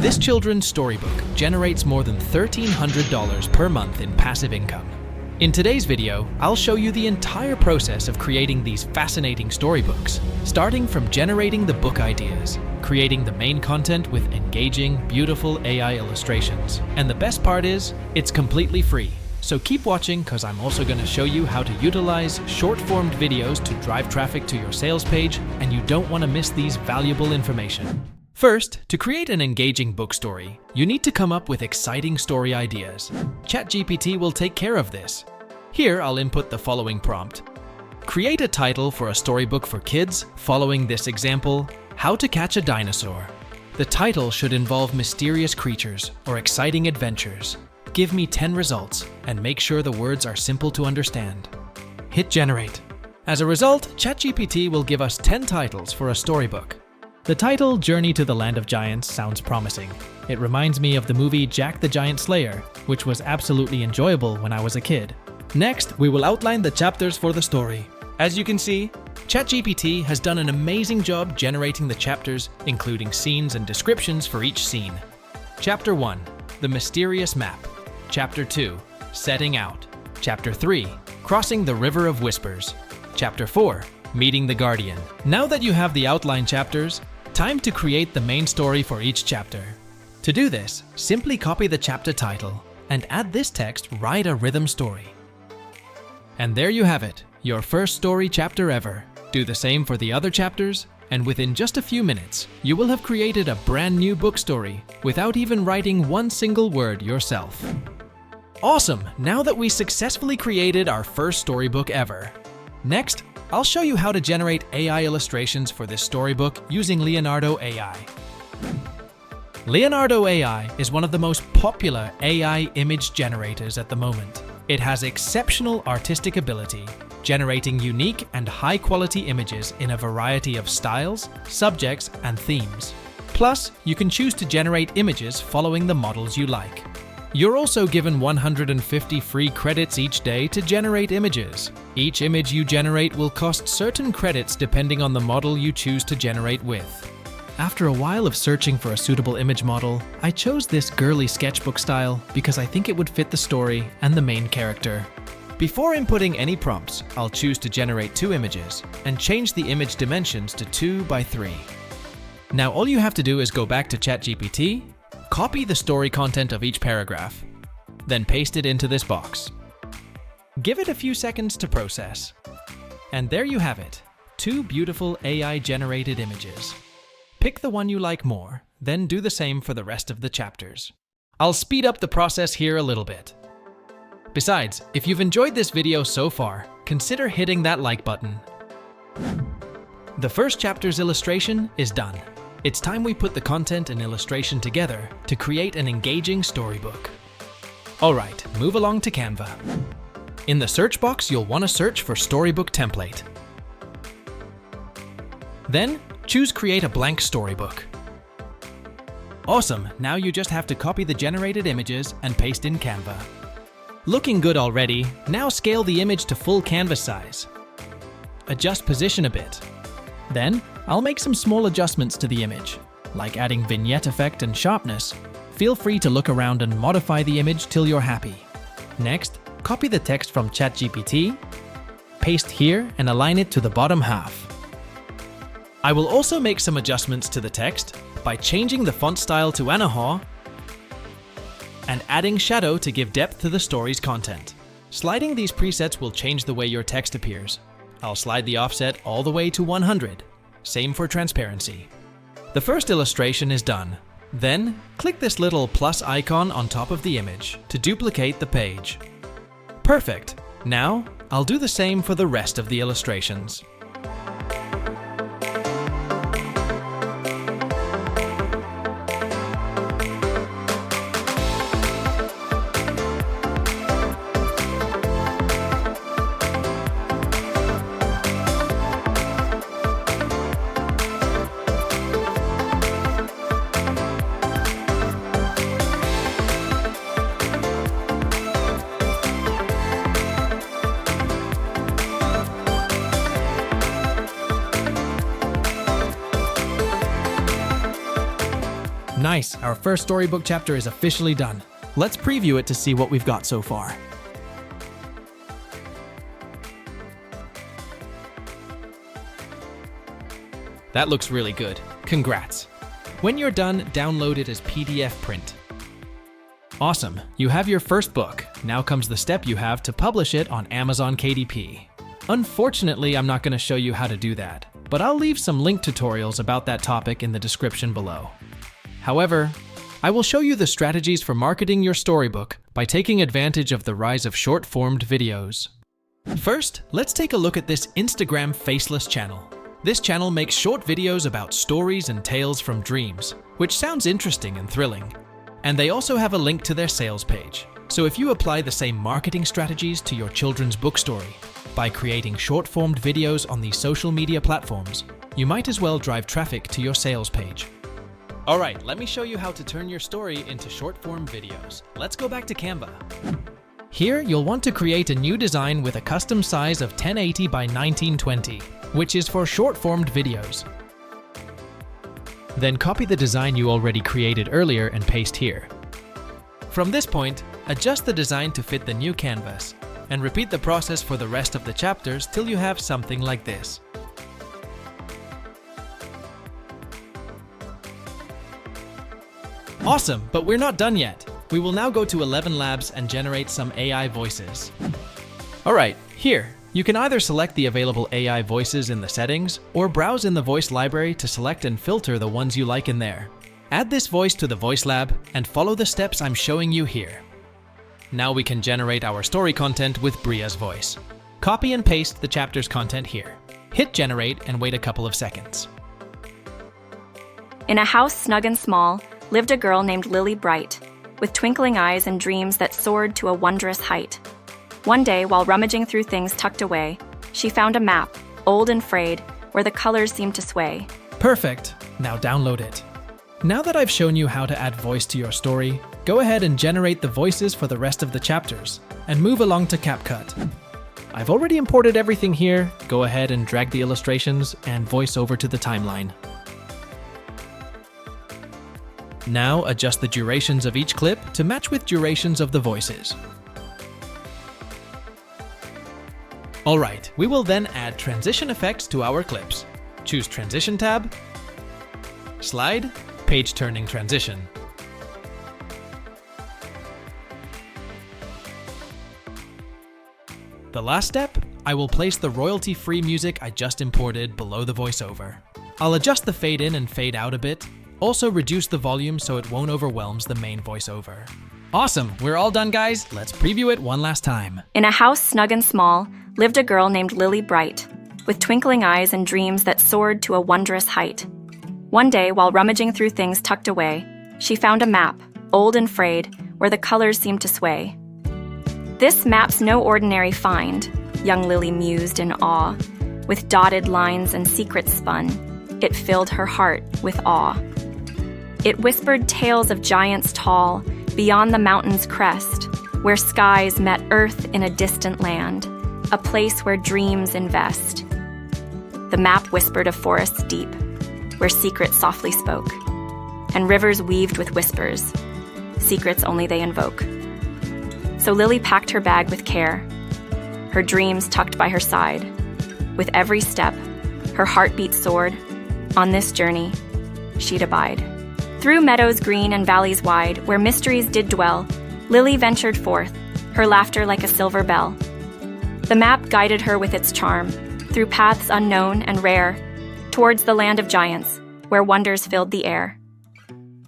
This children's storybook generates more than $1,300 per month in passive income. In today's video, I'll show you the entire process of creating these fascinating storybooks, starting from generating the book ideas, creating the main content with engaging, beautiful AI illustrations. And the best part is, it's completely free. So keep watching, because I'm also going to show you how to utilize short-formed videos to drive traffic to your sales page, and you don't want to miss these valuable information. First, to create an engaging book story, you need to come up with exciting story ideas. Chat GPT will take care of this. Here, I'll input the following prompt. Create a title for a storybook for kids following this example, How to Catch a Dinosaur. The title should involve mysterious creatures or exciting adventures. Give me 10 results and make sure the words are simple to understand. Hit generate. As a result, ChatGPT will give us 10 titles for a storybook. The title, Journey to the Land of Giants, sounds promising. It reminds me of the movie Jack the Giant Slayer, which was absolutely enjoyable when I was a kid. Next, we will outline the chapters for the story. As you can see, ChatGPT has done an amazing job generating the chapters, including scenes and descriptions for each scene. Chapter 1, The Mysterious Map. Chapter 2, Setting Out. Chapter 3, Crossing the River of Whispers. Chapter 4, Meeting the Guardian. Now that you have the outline chapters, time to create the main story for each chapter. To do this, simply copy the chapter title and add this text, Write a Rhythm Story. And there you have it, your first story chapter ever. Do the same for the other chapters, and within just a few minutes, you will have created a brand new book story without even writing one single word yourself. Awesome! Now that we successfully created our first storybook ever. Next, I'll show you how to generate AI illustrations for this storybook using Leonardo.AI. Leonardo.AI is one of the most popular AI image generators at the moment. It has exceptional artistic ability, generating unique and high-quality images in a variety of styles, subjects, and themes. Plus, you can choose to generate images following the models you like. You're also given 150 free credits each day to generate images. Each image you generate will cost certain credits depending on the model you choose to generate with. After a while of searching for a suitable image model, I chose this girly sketchbook style because I think it would fit the story and the main character. Before inputting any prompts, I'll choose to generate 2 images and change the image dimensions to 2 by 3. Now all you have to do is go back to ChatGPT, copy the story content of each paragraph, then paste it into this box. Give it a few seconds to process. And there you have it, 2 beautiful AI-generated images. Pick the one you like more, then do the same for the rest of the chapters. I'll speed up the process here a little bit. Besides, if you've enjoyed this video so far, consider hitting that like button. The first chapter's illustration is done. It's time we put the content and illustration together to create an engaging storybook. Alright, move along to Canva. In the search box, you'll want to search for Storybook Template. Then, choose Create a Blank Storybook. Awesome, now you just have to copy the generated images and paste in Canva. Looking good already, now scale the image to full canvas size. Adjust position a bit. Then, I'll make some small adjustments to the image, like adding vignette effect and sharpness. Feel free to look around and modify the image till you're happy. Next, copy the text from ChatGPT, paste here and align it to the bottom half. I will also make some adjustments to the text by changing the font style to Anahaw and adding shadow to give depth to the story's content. Sliding these presets will change the way your text appears. I'll slide the offset all the way to 100. Same for transparency. The first illustration is done. Then, click this little plus icon on top of the image to duplicate the page. Perfect! Now, I'll do the same for the rest of the illustrations. Nice, our first storybook chapter is officially done. Let's preview it to see what we've got so far. That looks really good. Congrats. When you're done, download it as PDF print. Awesome, you have your first book. Now comes the step you have to publish it on Amazon KDP. Unfortunately, I'm not going to show you how to do that, but I'll leave some link tutorials about that topic in the description below. However, I will show you the strategies for marketing your storybook by taking advantage of the rise of short-formed videos. First, let's take a look at this Instagram faceless channel. This channel makes short videos about stories and tales from dreams, which sounds interesting and thrilling. And they also have a link to their sales page. So if you apply the same marketing strategies to your children's book story, by creating short-formed videos on these social media platforms, you might as well drive traffic to your sales page. Alright, let me show you how to turn your story into short-form videos. Let's go back to Canva. Here, you'll want to create a new design with a custom size of 1080 by 1920, which is for short-formed videos. Then copy the design you already created earlier and paste here. From this point, adjust the design to fit the new canvas, and repeat the process for the rest of the chapters till you have something like this. Awesome, but we're not done yet. We will now go to Elevenlabs and generate some AI voices. Alright, here. You can either select the available AI voices in the settings, or browse in the voice library to select and filter the ones you like in there. Add this voice to the voice lab and follow the steps I'm showing you here. Now we can generate our story content with Bria's voice. Copy and paste the chapter's content here. Hit generate and wait a couple of seconds. In a house snug and small, lived a girl named Lily Bright, with twinkling eyes and dreams that soared to a wondrous height. One day, while rummaging through things tucked away, she found a map, old and frayed, where the colors seemed to sway. Perfect. Now download it. Now that I've shown you how to add voice to your story, go ahead and generate the voices for the rest of the chapters, and move along to Capcut. I've already imported everything here. Go ahead and drag the illustrations and voice over to the timeline. Now adjust the durations of each clip to match with durations of the voices. Alright, we will then add transition effects to our clips. Choose Transition tab, Slide, Page Turning Transition. The last step, I will place the royalty-free music I just imported below the voiceover. I'll adjust the fade in and fade out a bit, also reduce the volume so it won't overwhelm the main voiceover. Awesome, we're all done guys, let's preview it one last time. In a house snug and small, lived a girl named Lily Bright, with twinkling eyes and dreams that soared to a wondrous height. One day, while rummaging through things tucked away, she found a map, old and frayed, where the colors seemed to sway. This map's no ordinary find, young Lily mused in awe. With dotted lines and secrets spun, it filled her heart with awe. It whispered tales of giants tall, beyond the mountain's crest, where skies met earth in a distant land, a place where dreams invest. The map whispered of forests deep, where secrets softly spoke, and rivers weaved with whispers, secrets only they invoke. So Lily packed her bag with care, her dreams tucked by her side. With every step, her heartbeat soared. On this journey, she'd abide. Through meadows green and valleys wide, where mysteries did dwell, Lily ventured forth, her laughter like a silver bell. The map guided her with its charm, through paths unknown and rare, towards the land of giants, where wonders filled the air.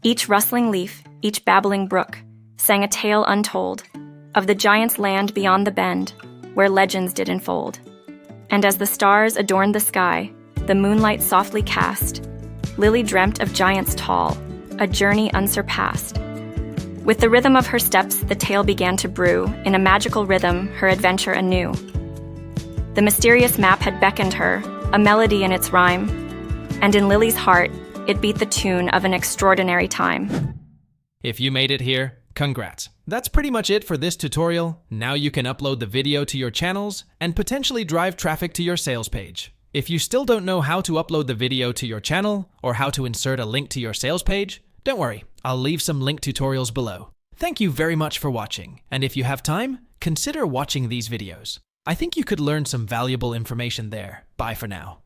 Each rustling leaf, each babbling brook, sang a tale untold, of the giants' land beyond the bend, where legends did unfold. And as the stars adorned the sky, the moonlight softly cast, Lily dreamt of giants tall, a journey unsurpassed. With the rhythm of her steps, the tale began to brew, in a magical rhythm, her adventure anew. The mysterious map had beckoned her, a melody in its rhyme, and in Lily's heart, it beat the tune of an extraordinary time. If you made it here, congrats. That's pretty much it for this tutorial. Now you can upload the video to your channels and potentially drive traffic to your sales page. If you still don't know how to upload the video to your channel or how to insert a link to your sales page, don't worry, I'll leave some link tutorials below. Thank you very much for watching, and if you have time, consider watching these videos. I think you could learn some valuable information there. Bye for now.